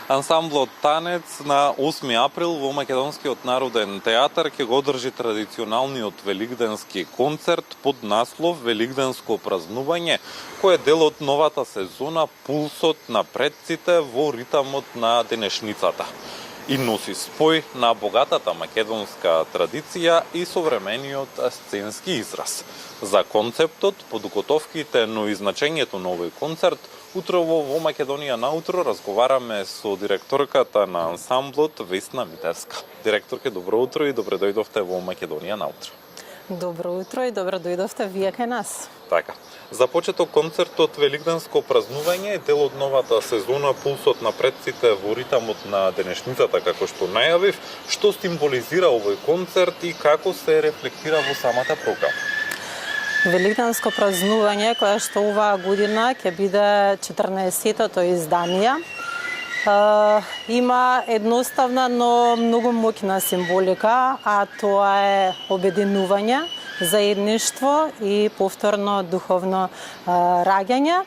Ансамблот Танец на 8 април во Македонскиот народен театар ќе го одржи традиционалниот великденски концерт под наслов Великденско празнување, кој е дел од новата сезона Пулсот на предците во ритамот на денешницата и носи спој на богатата македонска традиција и современиот сценски израз. За концептот, подготовките, но и значењето на овој концерт, утрово во Македонија наутро разговараме со директорката на ансамблот Весна Митевска. Директорке, добро утро и добре дојдовте во Македонија наутро. Добро утро и добре дојдовте вие кај нас. Така. За почеток концертот Великденско празнување е дел од новата сезона Пулсот на предците во ритамот на денешницата, како што најавив. Што символизира овој концерт и како се рефлектира во самата програма? Великденско празнување, кое што оваа година ќе биде 14-тото издание, има едноставна, но многу моќна символика, а тоа е обединување, заедништво и повторно духовно раѓање.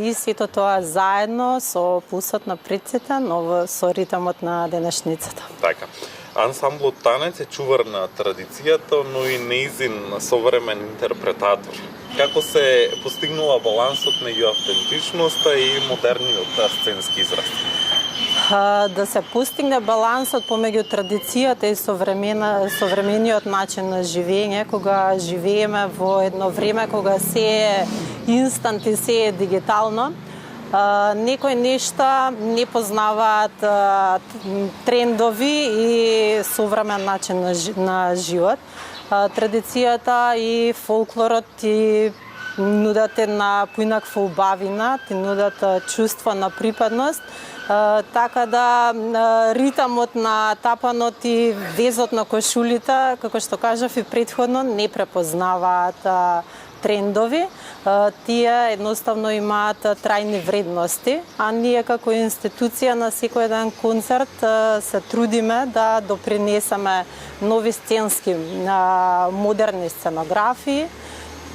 И сето тоа заедно со пулсот на предците, но со ритамот на денешницата. Така. Ансамблот Танец е чувар на традицијата, но и неизин современ интерпретатор. Како се постигнува балансот меѓу автентичноста и модерниот сценски израз? Да се постигне балансот помеѓу традицијата и современиот начин на живење, кога живееме во едно време кога се е инстант и се е дигитално. Некои нешта не познаваат трендови и современ начин на живот. Традицијата и фолклорот ти нудат една поинаква убавина, ти нудат чувство на припадност, така да ритамот на тапанот и везот на кошулите, како што кажав и претходно, не препознаваат трендови, тие едноставно имаат трајни вредности, а ние како институција на секој еден концерт се трудиме да допринесеме нови сценски модерни сценографии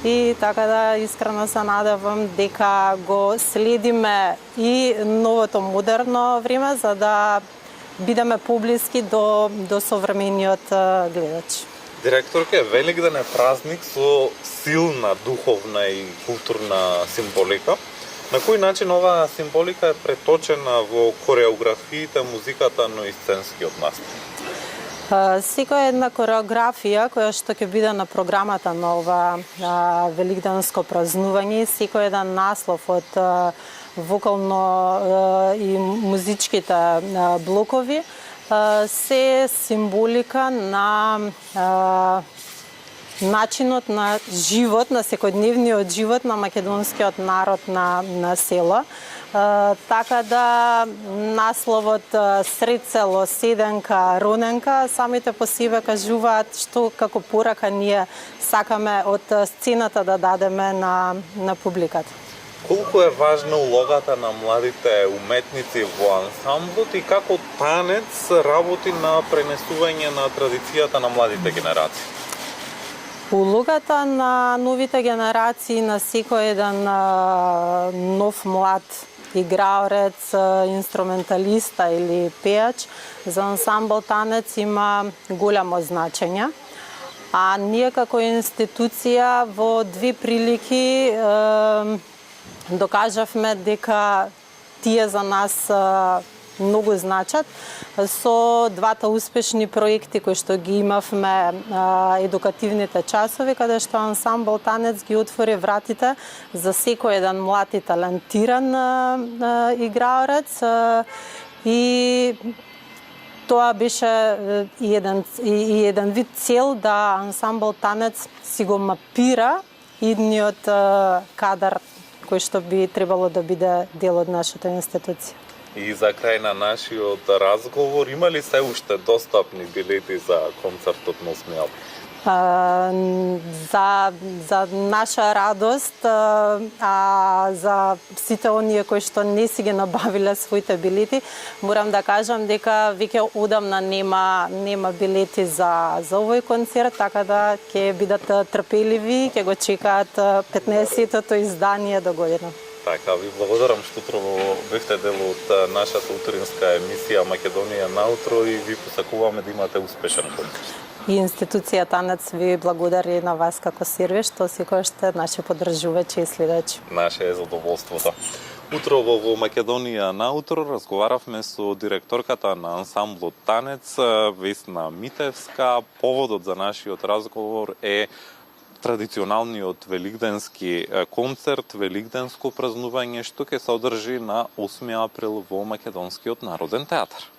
и така да искрено се надевам дека го следиме и новото модерно време за да бидеме поблиски до современиот гледач. Директорке, Великден е празник со силна духовна и културна символика. На кој начин оваа символика е преточена во кореографиите, музиката, но и сценскиот настан? Секоја една кореографија која што ќе биде на програмата на ова великденско празнување, секој еден наслов од вокално и музичките блокови се символика на начинот на живот, на секојдневниот живот на македонскиот народ на село. Така да насловот Сред село, седенка, роненка, самите по себе кажуваат што како порака ние сакаме од сцената да дадеме на публиката. Колку е важна улогата на младите уметници во ансамблот и како Танец работи на пренесување на традицијата на младите генерации? Улогата на новите генерации, на секој еден нов млад играорец, инструменталиста или пејач, за ансамбл Танец има голямо значење. А ние како институција во две прилики докажавме дека тие за нас многу значат со двата успешни проекти кои што ги имавме, едукативните часови, каде што ансамбл Танец ги отвори вратите за секој еден млад и талентиран играорец и тоа беше и еден вид цел да ансамбл Танец си го мапира идниот кадар кој што би требало да биде дел од нашата институција. И за крај на нашиот разговор, има ли се уште достапни билети за концертот на 8 април? За наша радост, а за сите оние кои што не си ги набавиле своите билети, морам да кажам дека веќе одамна нема билети за овој концерт, така да ќе бидат трпеливи, ќе го чекаат 15-тото издание до година. Така, ви благодарам што утро бевте дел од нашата утринска емисија Македонија наутро и ви посакуваме да имате успешен концерт. И институција Танец ви благодари на вас како сервис, што секој што наши поддржувачи и следачи. Наше е задоволството. Утро во Македонија наутро разговаравме со директорката на ансамблот Танец, Весна Митевска. Поводот за нашиот разговор е традиционалниот великденски концерт, великденско празнување што ќе се одржи на 8 април во Македонскиот народен театар.